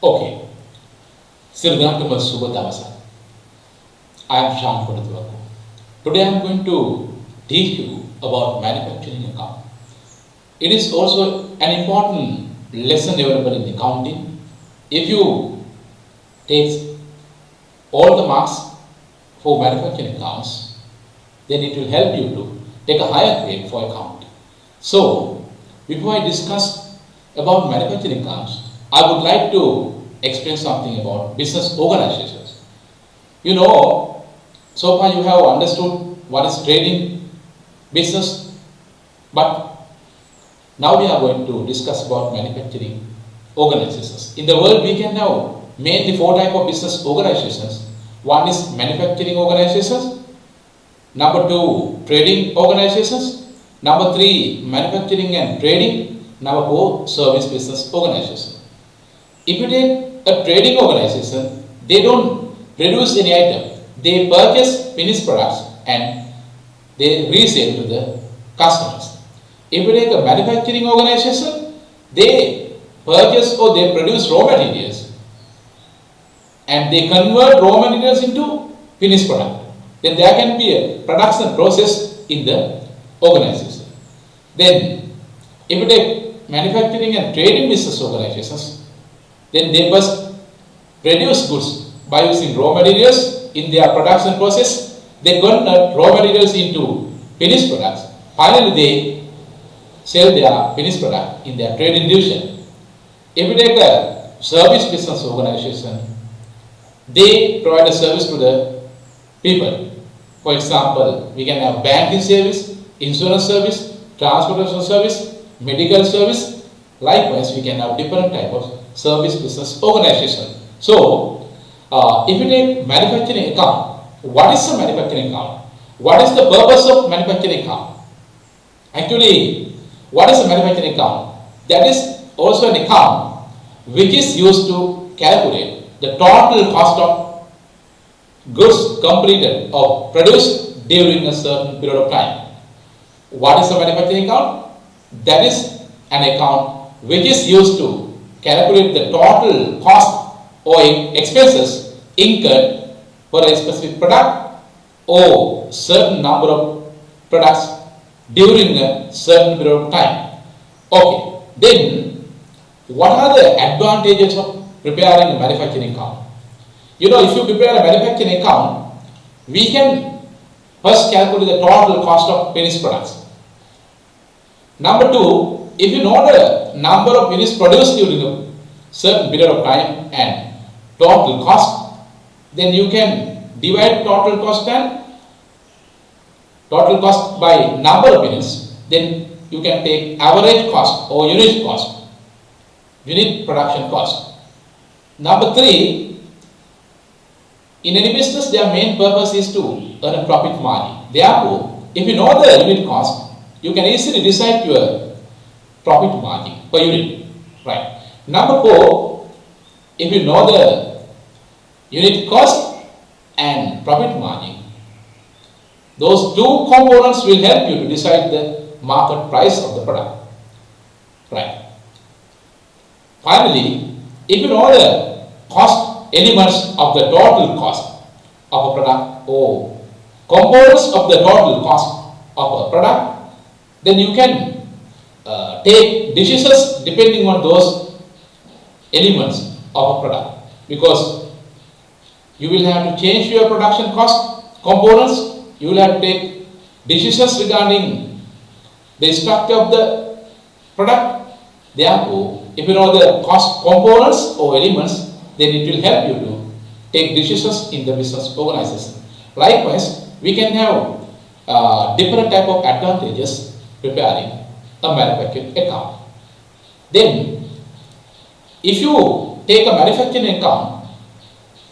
Okay, සිරදාටම සුබ දවසක්. I am Shan Kodatuwaku. Today I am going to teach you about manufacturing account. It is also an important lesson available in accounting. If you take all the marks for manufacturing accounts, then it will help you to take a higher grade for accounting. So, before I discuss about manufacturing accounts, I would like to explain something about business organizations. You know, so far you have understood what is trading business, but now we are going to discuss about manufacturing organizations. In the world, we can have mainly four types of business organizations. One is manufacturing organizations, number two, trading organizations, number three, manufacturing and trading, number four, service business organization. If you take a trading organization, they don't produce any item. They purchase finished products and they resell to the customers. If you take a manufacturing organization, they purchase or they produce raw materials and they convert raw materials into finished product. Then there can be a production process in the organization. Then, if you take manufacturing and trading business organizations, then they must produce goods by using raw materials in their production process. They convert raw materials into finished products. Finally, they sell their finished product in their trading division. If you take a service business organization, they provide a service to the people. For example, we can have banking service, insurance service, transportation service, medical service. Likewise, we can have different type of service business organization. So, if you take manufacturing account, what is a manufacturing account? What is the purpose of manufacturing account? Actually, what is a manufacturing account? That is also an account which is used to calculate the total cost of goods completed or produced during a certain period of time. What is a manufacturing account? That is an account which is used to calculate the total cost or expenses incurred for a specific product or certain number of products during a certain period of time. Okay, then what are the advantages of preparing a manufacturing account? You know, if you prepare a manufacturing account, we can first calculate the total cost of finished products. Number two, if you know the number of units produced during a certain period of time and total cost, then you can divide total cost by number of units. Then you can take average cost or unit cost, unit production cost. Number three, in any business, their main purpose is to earn a profit margin. Therefore, if you know the unit cost, you can easily decide your profit margin per unit, right? Number four, if you know the unit cost and profit margin, those two components will help you to decide the market price of the product, right? Finally, if you know the cost elements of the total cost of a product or components of the total cost of a product, then you can take decisions depending on those elements of a product, because you will have to change your production cost components, you will have to take decisions regarding the structure of the product. Therefore, if you know the cost components or elements, then it will help you to take decisions in the business organization. Likewise, we can have different type of advantages preparing a manufacturing account. Then, if you take a manufacturing account,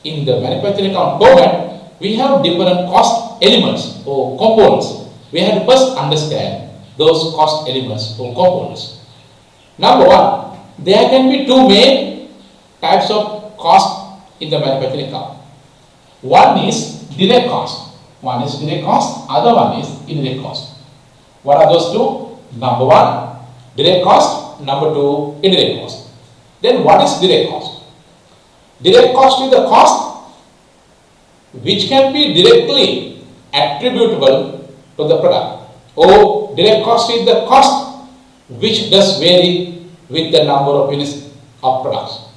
in the manufacturing account format, we have different cost elements or components. We have to first understand those cost elements or components. Number one, there can be two main types of cost in the manufacturing account. One is direct cost. One is direct cost, other one is indirect cost. What are those two? Number one, direct cost. Number two, indirect cost. Then what is direct cost? Direct cost is the cost which can be directly attributable to the product. Or direct cost is the cost which does vary with the number of units of products.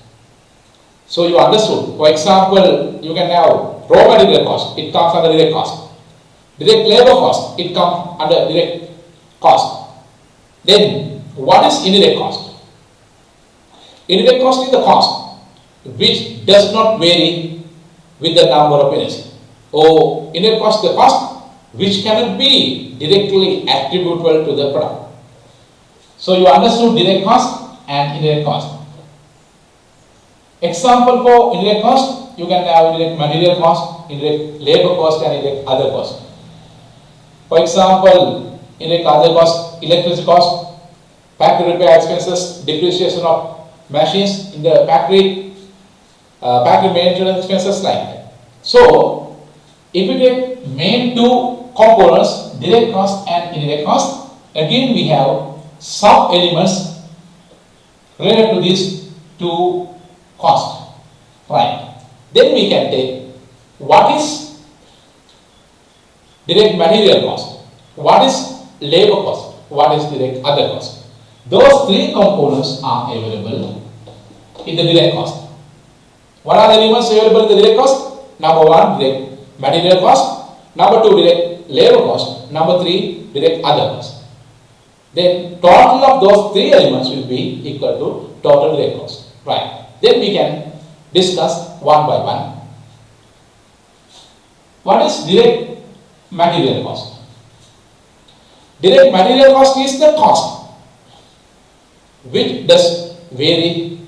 So you understood. For example, you can have raw material cost, it comes under direct cost. Direct labor cost, it comes under direct cost. Then what is indirect cost? Indirect cost is the cost which does not vary with the number of units. Or indirect cost is the cost which cannot be directly attributable to the product. So you understood direct cost and indirect cost. Example for indirect cost, you can have indirect material cost, indirect labor cost and indirect other cost. For example, indirect other cost, electricity cost, factory repair expenses, depreciation of machines in the factory, factory maintenance expenses like that. So, if you take main two components, direct cost and indirect cost, again we have sub elements related to these two costs, right? Then we can take what is direct material cost, what is labor cost, what is direct other cost. Those three components are available in the direct cost. What are the elements available in the direct cost? Number one, direct material cost. Number two, direct labor cost. Number three, direct other cost. Then total of those three elements will be equal to total direct cost. Right. Then we can discuss one by one. What is direct material cost? Direct material cost is the cost which does vary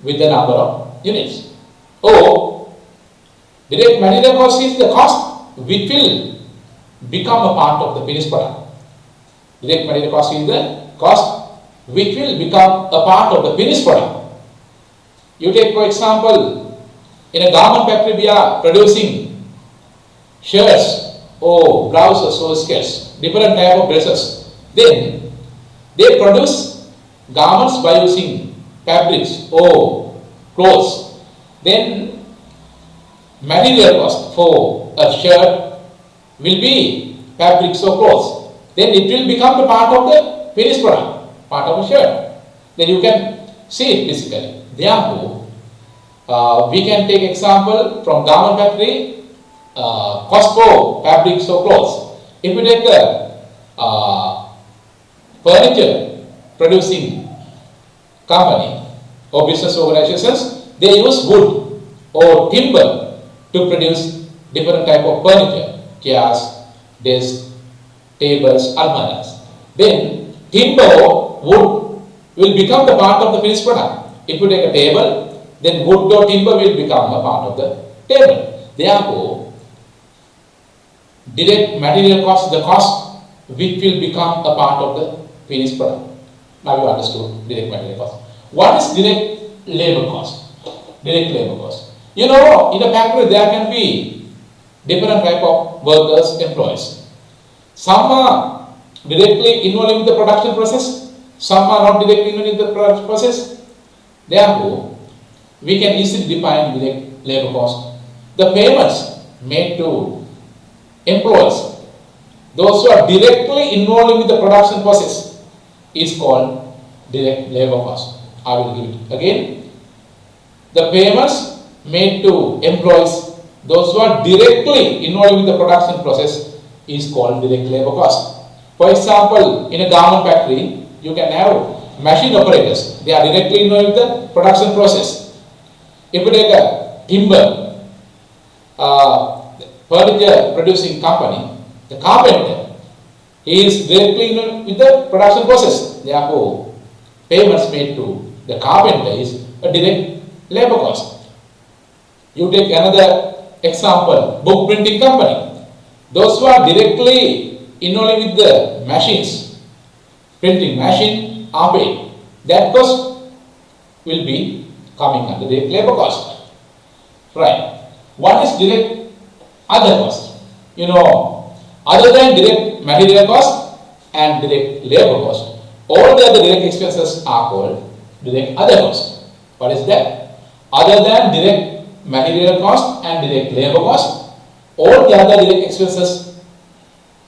with the number of units. Or direct material cost is the cost which will become a part of the finished product. Direct material cost is the cost which will become a part of the finished product. You take for example, in a garment factory we are producing shirts or blouses or skirts, different type of dresses. Then they produce garments by using fabrics or clothes. Then material cost for a shirt will be fabrics or clothes. Then it will become a part of the finished product, part of a shirt. Then you can see it physically. Therefore, we can take example from garment factory, cost for fabrics or clothes. If you take the furniture producing company or business organizations, they use wood or timber to produce different type of furniture, chairs, desks, tables, almirahs. Then timber or wood will become the part of the finished product. If you take a table, then wood or timber will become a part of the table. Therefore, direct material cost is the cost which will become a part of the finished product. Now you understood direct material cost. What is direct labor cost? Direct labor cost. You know, in a factory there can be different type of workers, employees. Some are directly involved in the production process, some are not directly involved in the production process. Therefore, we can easily define direct labor cost. The payments made to employees, those who are directly involved in the production process, is called direct labor cost. I will give it again. The payments made to employees, those who are directly involved in the production process, is called direct labor cost. For example, in a garment factory, you can have machine operators. They are directly involved in the production process. If you take a timber, furniture producing company, the carpenter, he is directly involved with the production process. Therefore, payments made to the carpenter is a direct labor cost. You take another example, book printing company. Those who are directly involved with the machines, printing machine, are paid. That cost will be coming under direct labor cost. Right. What is direct other cost? You know, other than direct material cost and direct labor cost, all the other direct expenses are called direct other cost. What is that? other than direct material cost and direct labor cost, all the other direct expenses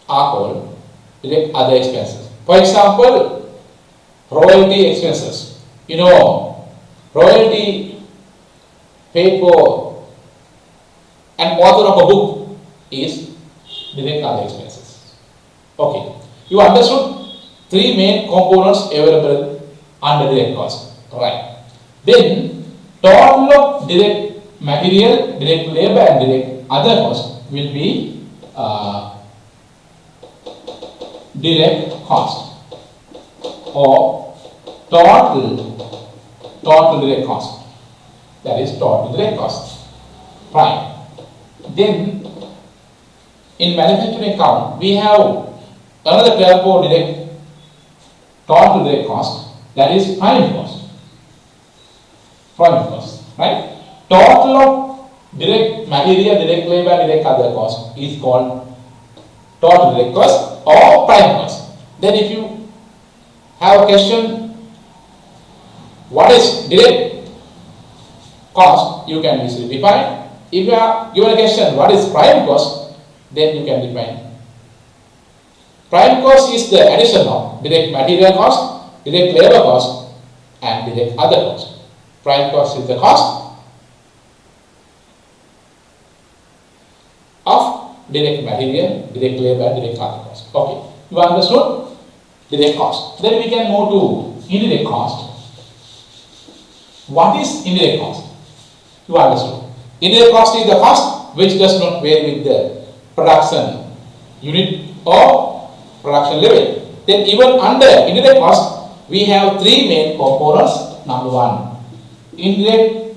are called direct other expenses. For example, royalty expenses. You know, royalty paid for an author of a book is direct other expenses. Okay, you understood three main components available under direct cost, right? Then total of direct material, direct labor and direct other cost will be direct cost or total direct cost. That is total direct cost. Right. Then in manufacturing account we have another term for direct total direct cost, that is prime cost. Prime cost, right? Total of direct material, direct labor, direct other cost is called total direct cost or prime cost. Then if you have a question, what is direct cost, you can easily define. If you are given a question, what is prime cost, then you can define. Prime cost is the addition of direct material cost, direct labor cost and direct other cost. Prime cost is the cost of direct material, direct labor, direct other cost. Okay, you understood direct cost. Then we can move to indirect cost. What is indirect cost? You understood. Indirect cost is the cost which does not vary with the production unit or production level. Then even under indirect cost, we have three main components. Number one, indirect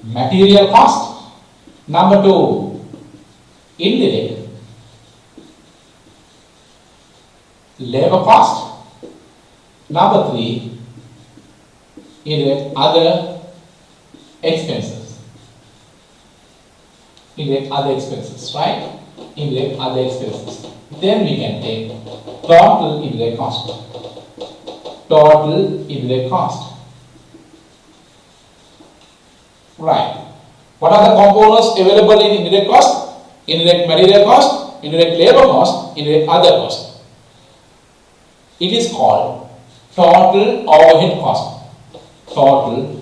material cost. Number two, indirect labor cost. Number three, indirect other expenses. Indirect other expenses, right? Indirect other expenses. Then we can take total indirect cost. Total indirect cost. Right. What are the components available in indirect cost? Indirect material cost, indirect labor cost, indirect other cost. It is called total overhead cost. Total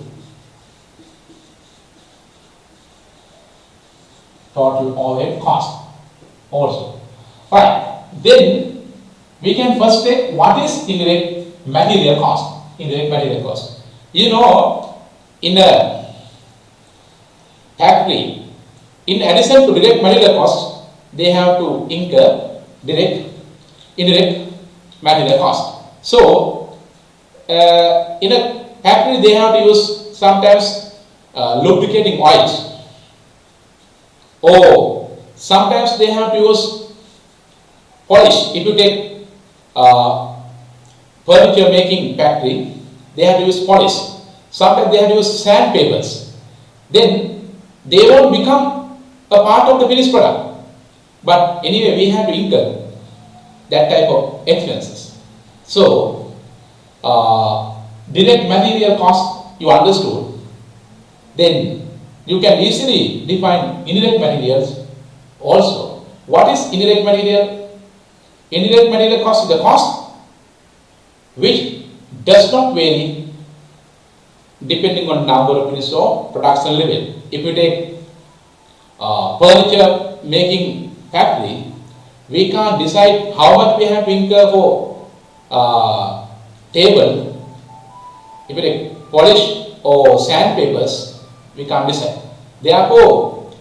overhead cost also. Right. Then we can first take what is indirect material cost. Indirect material cost. You know, in a factory, in addition to direct material cost, they have to incur indirect material cost. So, in a factory, they have to use sometimes lubricating oils, or sometimes they have to use polish. If you take furniture making factory, they have to use polish. Sometimes they have to use sandpapers. Then they won't become a part of the finished product. But anyway, we have to incur that type of expenses. So, direct material cost you understood. Then you can easily define indirect materials also. What is indirect material? Indirect material cost is the cost which does not vary depending on number of units or production level. If you take furniture making factory, we can't decide how much we have to incur for table. If you take polish or sandpapers, we can't decide. Therefore,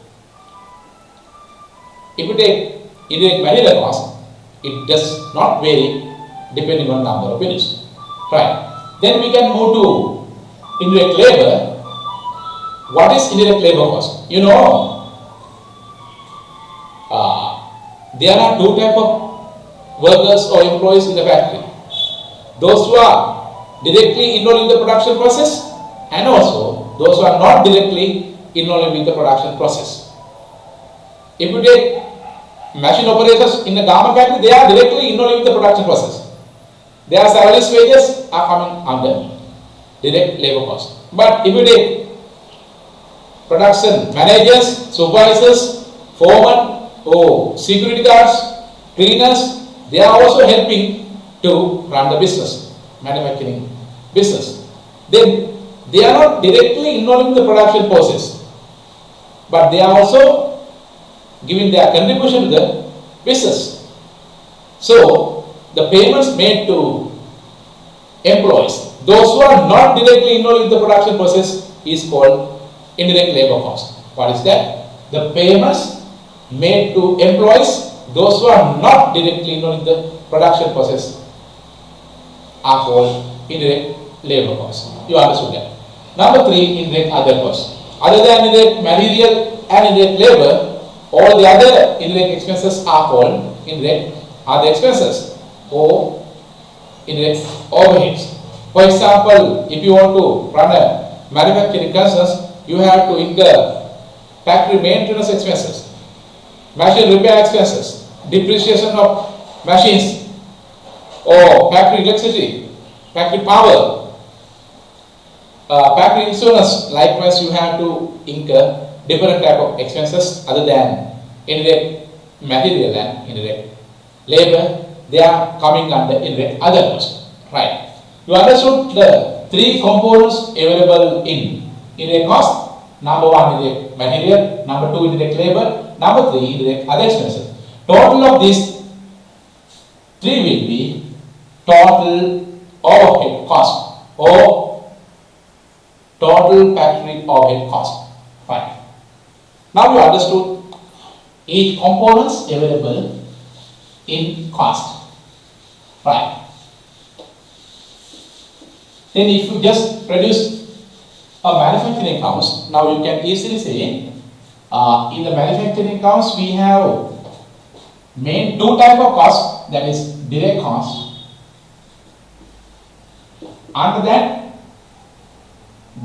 if you take indirect material cost, it does not vary depending on number of units. Right. Then we can move to indirect labor. What is indirect labor cost? You know, there are two types of workers or employees in the factory. Those who are directly involved in the production process, and also those who are not directly involved in the production process. If you take machine operators in the garment factory, they are directly involved in the production process. Their salaries, wages are coming under direct labor cost. But if you take production managers, supervisors, foremen, security guards, cleaners, they are also helping to run the business, manufacturing business. Then they are not directly involved in the production process, but they are also giving their contribution to the business. So the payments made to employees, those who are not directly involved in the production process, is called indirect labor cost. What is that? The payments made to employees, those who are not directly involved in the production process, are called indirect labor cost. You understood that? Number 3, indirect other costs. Other than indirect material and indirect labor, all the other indirect expenses are called indirect other expenses or indirect overheads. For example, if you want to run a manufacturing concern, you have to incur factory maintenance expenses, machine repair expenses, depreciation of machines, or factory electricity, factory power, factory insurance. Likewise, you have to incur different type of expenses other than indirect material and indirect labor. They are coming under indirect other costs. Right? You understood the 3 components available in indirect cost. Number 1, indirect material. Number 2, indirect labor. Number 3, indirect other expenses. Total of these 3 will be total overhead cost or total factory overhead cost. Fine. Now you understood each components available in cost. Right. Then if you just produce a manufacturing accounts, now you can easily say in the manufacturing accounts we have main 2 type of cost, that is direct cost. Under that,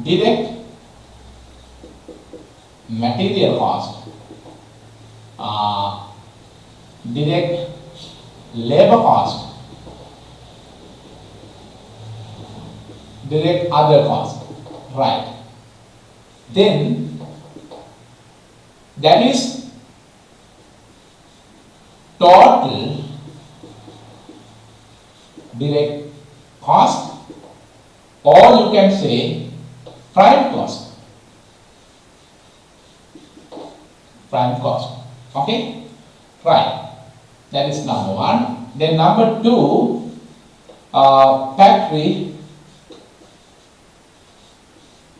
direct material cost, direct labor cost, direct other cost. Right. Then that is total direct cost, or you can say prime cost. Prime cost. Okay? Right. That is number 1. Then number 2, factory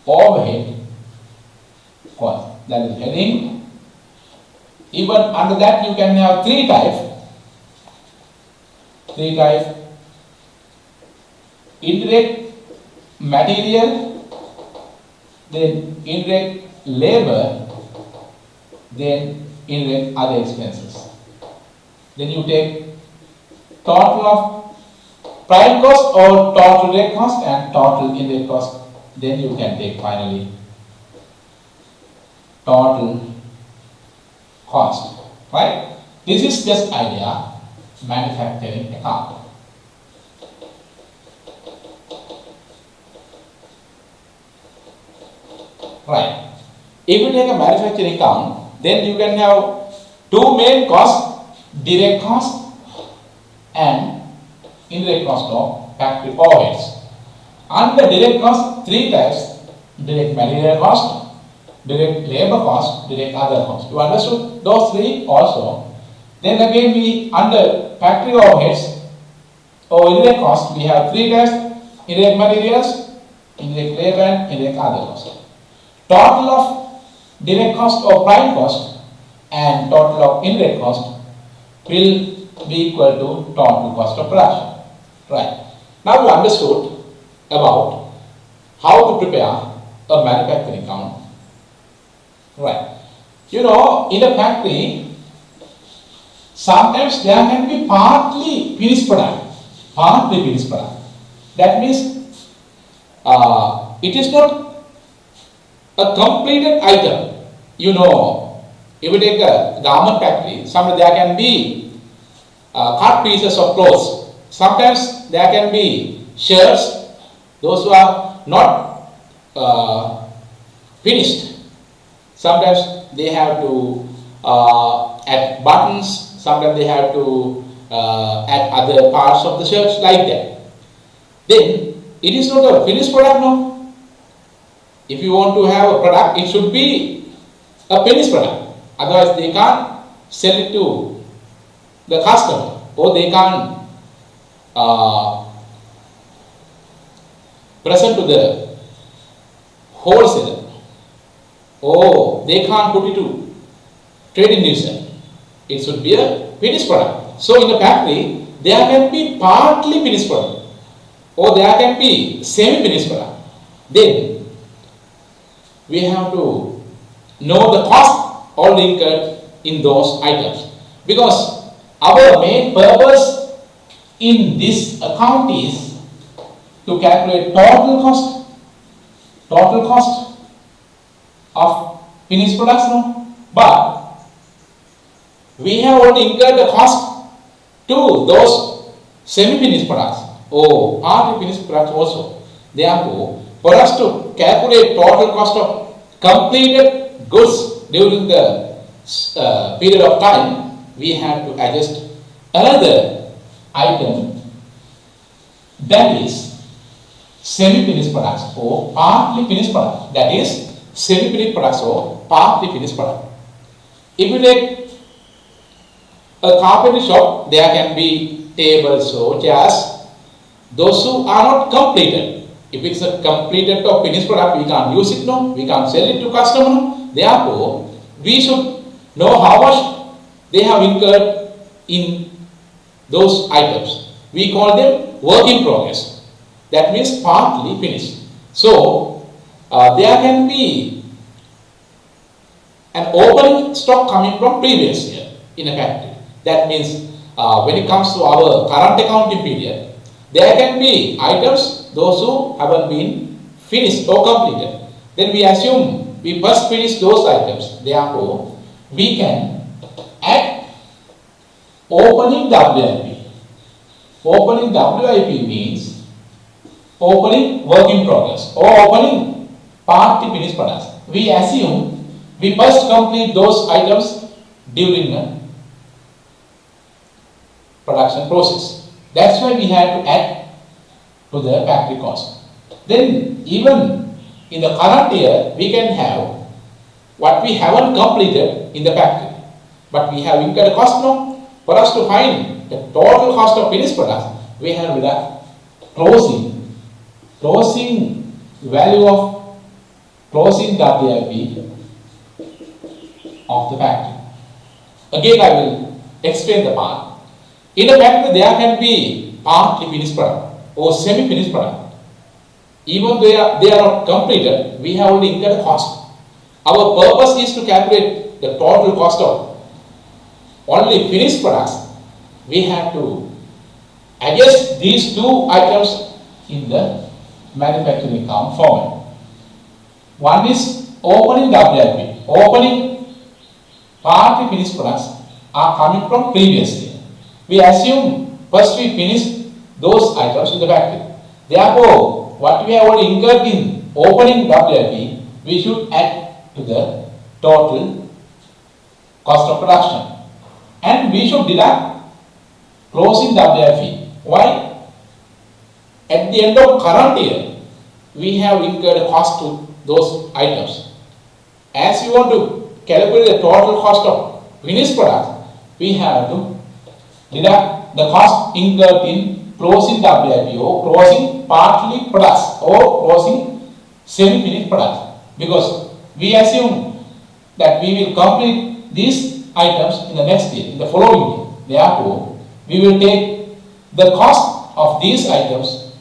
overhead cost. That is heading. Even under that you can have 3 types. 3 types. Indirect material, then indirect labor, then indirect other expenses. Then you take total of prime cost or total direct cost and total indirect cost. Then you can take finally total cost. Right? This is just idea manufacturing account. Right. If you take a manufacturing account, then you can have 2 main costs, direct cost and indirect cost of factory overheads. Under direct cost, 3 types: direct material cost, direct labor cost, direct other cost. You understood those 3 also. Then again we under factory overheads or indirect cost, we have 3 types: indirect materials, indirect labor and indirect other cost. Total of direct cost or prime cost and total of indirect cost will be equal to total cost of production. Right. Now you understood about how to prepare a manufacturing account. Right. You know, in a factory, sometimes there can be partly finished product. Partly finished product. That means it is not a completed item. You know, if you take a garment factory, sometimes there can be cut pieces of clothes. Sometimes there can be shirts, those who are not finished, sometimes they have to add buttons, sometimes they have to add other parts of the shirts like that. Then it is not a finished product now. If you want to have a product, it should be a finished product. Otherwise, they can't sell it to the customer, or they can't present to the wholesaler, or they can't put it to trading division. It should be a finished product. So in the factory, there can be partly finished product, or there can be semi-finished product. Then we have to know the cost already incurred in those items, because our main purpose in this account is to calculate total cost of finished products, no? But we have already incurred the cost to those semi-finished products or partly finished products also. Therefore, for us to calculate total cost of completed goods during the period of time, we have to adjust another item, that is semi-finished products or partly finished products. That is semi-finished products or partly finished product. If you take a carpentry shop, there can be tables or chairs, those who are not completed. If it's a completed or finished product, we can't use it, no, we can't sell it to customer, no. Therefore, we should know how much they have incurred in those items. We call them work in progress. That means partly finished. So, there can be an opening stock coming from previous year in a factory. That means when it comes to our current accounting period, there can be items, those who haven't been finished or completed. Then we assume we first finish those items. Therefore, we can add opening WIP. Opening WIP means opening work in progress or opening partly finished products. We assume we first complete those items during the production process. That's why we have to add to the factory cost. Then even in the current year, we can have what we haven't completed in the factory, but we have incurred a cost now. For us to find the total cost of finished products, we have the closing value of closing WIP of the factory. Again, I will explain the part. In a factory, there can be partly finished product or semi-finished product. Even though they are not completed, we have already incurred a cost. Our purpose is to calculate the total cost of only finished products. We have to adjust these two items in the manufacturing account format. One is opening WIP. Opening partly finished products are coming from previous year. We assume first we finish those items in the factory. Therefore, what we have already incurred in opening WIP, we should add to the total cost of production. And we should deduct closing WIP. Why? At the end of current year, we have incurred a cost to those items. As we want to calculate the total cost of finished products, we have to deduct the cost incurred in closing WIP or closing partly products or closing semi-finished products, because we assume that we will complete these items in the next year, in the following year. Therefore, we will take the cost of these items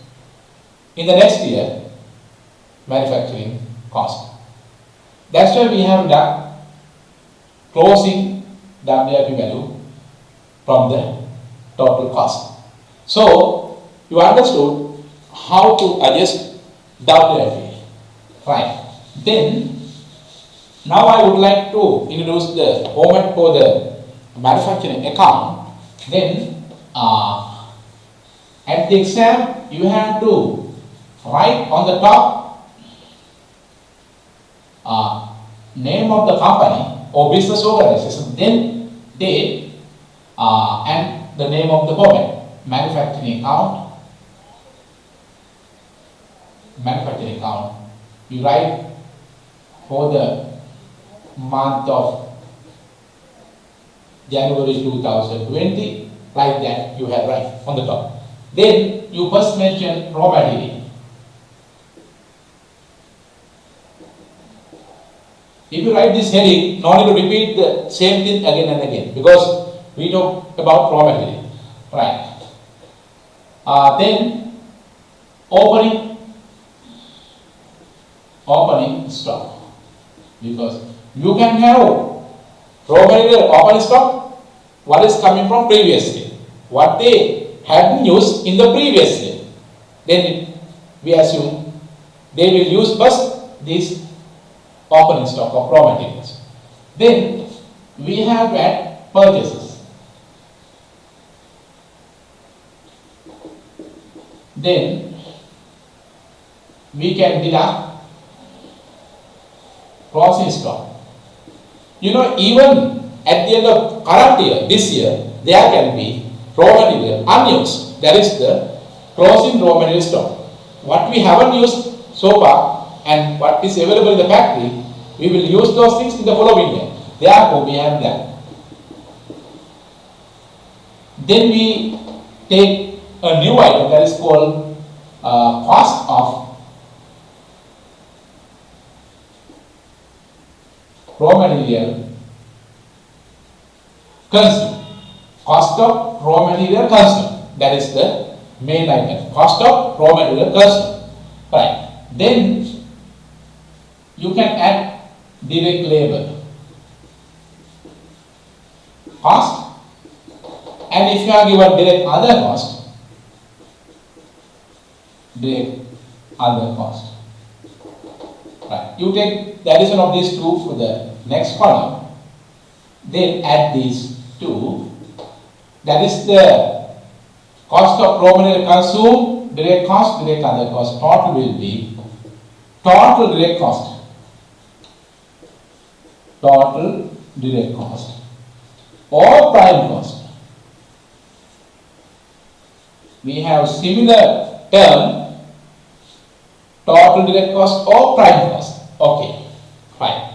in the next year manufacturing cost. That's why we have done closing WIP value from the total cost. So, you understood how to adjust WIP, right? Then, now I would like to introduce the format for the manufacturing account. Then, at the exam, you have to Write on the top name of the company or business organization, then date and the name of the domain. Manufacturing account, manufacturing account. You write for the month of January 2020, like that you have right on the top. Then you first mention raw material. If you write this heading, no need to repeat the same thing again and again because we talk about raw material, right? Then opening stock, because you can have raw material opening stock, what is coming from previous year, what they had used in the previous year. Then we assume they will use first this opening stock of raw materials. Then we have at purchases. Then we can deduct closing stock. Even at the end of current year, this year, there can be raw material unused. That is the closing raw material stock. What we haven't used so far and what is available in the factory, we will use those things in the following year. Therefore, we have that. Then we take a new item that is called cost of raw material consumed. Cost of raw material consumed. That is the main item. Cost of raw material consumed. Right. Then you can add direct labor cost, and if you are given direct other cost, right, you take the addition of these two for the next column, then add these two, that is the cost of raw material consumed, direct cost, direct other cost. Total will be total direct cost, total direct cost or prime cost. We have similar term, total direct cost or prime cost. Okay, fine.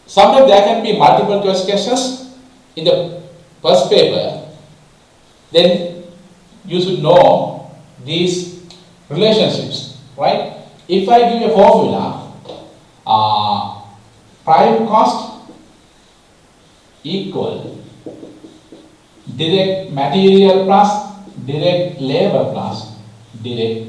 Sometimes there can be multiple choice questions in the first paper. Then you should know these relationships, right? If I give a formula, prime cost equal direct material plus direct labor plus direct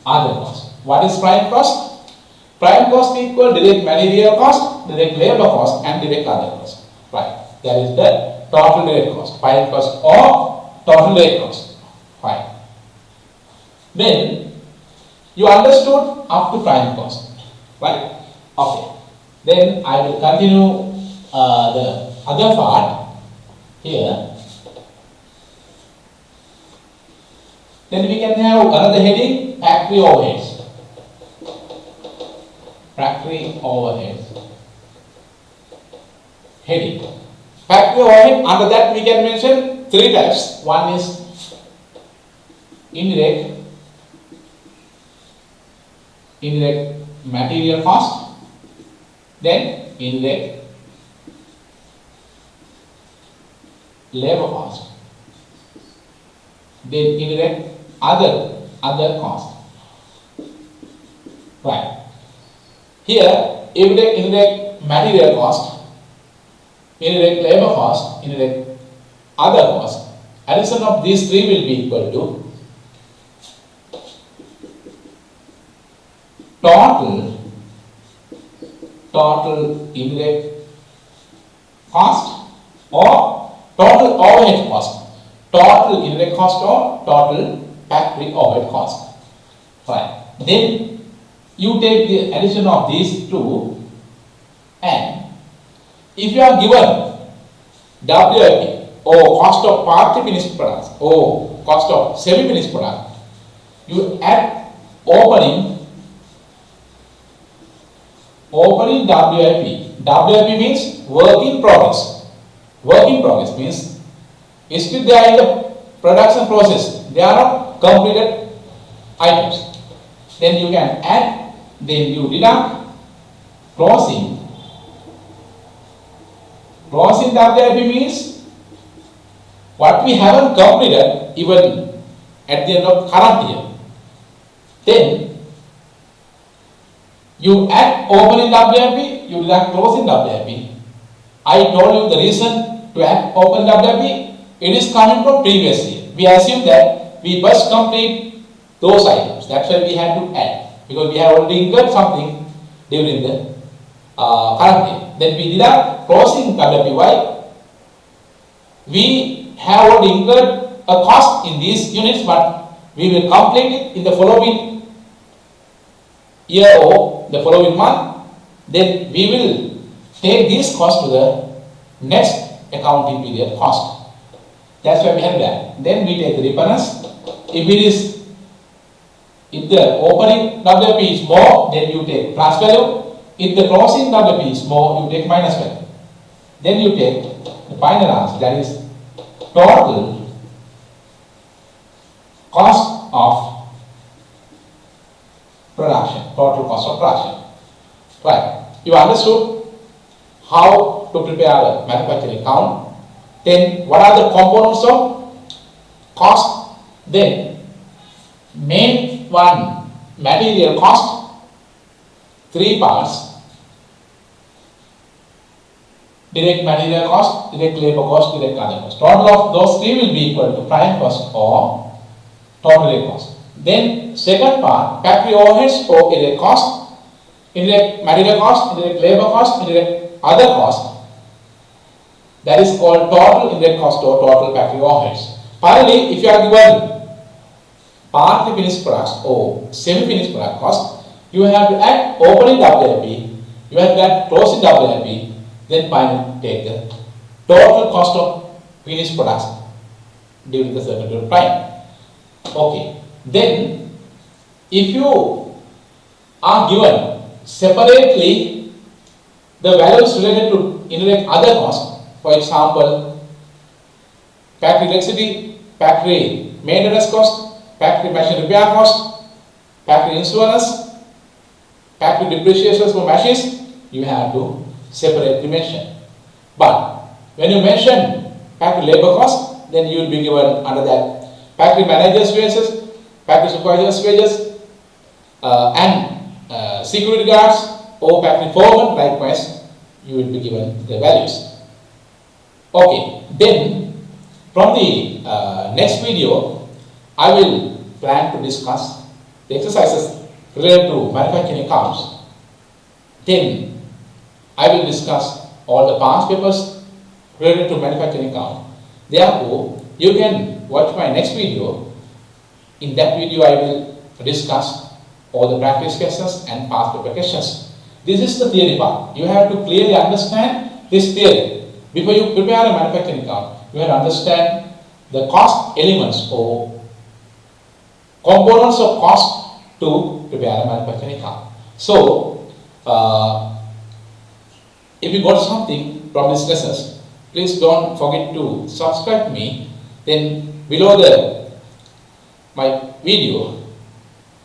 other cost. What is prime cost? Prime cost equal direct material cost, direct labor cost and direct other cost. Right. That is the total direct cost, prime cost or total direct cost. Fine. Then you understood up to prime cost, right? Okay. Then I will continue the other part here. Then we can have another heading, factory overheads. Factory overheads. Heading. Factory overhead, under that we can mention three types. One is indirect material cost, then indirect labor cost, then indirect other cost. Right. Here, indirect material cost, indirect labor cost, indirect other cost. Addition of these three will be equal to total indirect cost or total overhead cost. Total indirect cost or total factory overhead cost. Right. Then you take the addition of these two, and if you are given WIP or cost of partly finished products or cost of semi-finished product, you add opening WIP. WIP means work in progress. Work in progress means still they are in the production process. They are not completed items. Then you can add, then you deduct closing. Closing WIP means what we haven't completed even at the end of current year. Then you add opening WIP, you deduct closing WIP. I told you the reason to add open WIP, it is coming from previous year. We assume that we must complete those items. That's why we had to add, because we have already incurred something during the current year. Then we deduct closing WIP. Why? We have already incurred a cost in these units, but we will complete it in the following year or the following month. Then we will take this cost to the next accounting period cost. That's why we have that. Then we take the difference. If the opening WIP is more, then you take plus value. If the closing WIP is more, you take minus value. Then you take the final answer, that is total cost of production. Total cost of production. Right. You understood how to prepare a manufacturing account. Then what are the components of cost? Then main one, material cost, 3 parts: direct material cost, direct labor cost, direct other cost. Total of those 3 will be equal to prime cost or total direct cost. Then second part, factory overheads or indirect cost, indirect material cost, indirect labor cost, indirect other cost. That is called total indirect cost or total factory overheads. Finally, if you are given partly finished products or semi-finished product cost, you have to add opening WIP, you have to add closing WIP, then finally take the total cost of finished products during the certain period of time. Okay. Then, if you are given separately the values related to indirect other costs, for example, factory electricity, factory maintenance cost, factory machine repair cost, factory insurance, factory depreciations for machines, you have to separately mention. But when you mention factory labor cost, then you will be given under that factory managers' wages, factory supervisors' wages, and security guards or factory foreman. Likewise, you will be given the values. Okay, then from the next video, I will plan to discuss the exercises related to manufacturing accounts. Then I will discuss all the past papers related to manufacturing account. Therefore, you can watch my next video. In that video, I will discuss all the practice questions and past paper questions. This is the theory part. You have to clearly understand this theory. Before you prepare a manufacturing account, you have to understand the cost elements or components of cost to prepare a manufacturing account. So, if you got something from these lessons, please don't forget to subscribe me. Then below my video,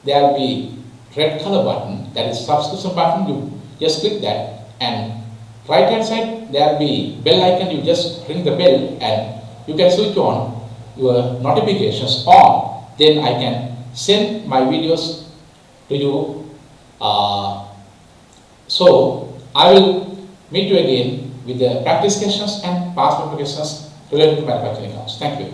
there will be red color button, that is subscription button. You just click that, and right hand side there will be bell icon. You just ring the bell and you can switch on your notifications on. Then I can send my videos to you. So I will meet you again with the practice questions and past paper questions related to manufacturing accounts. Thank you.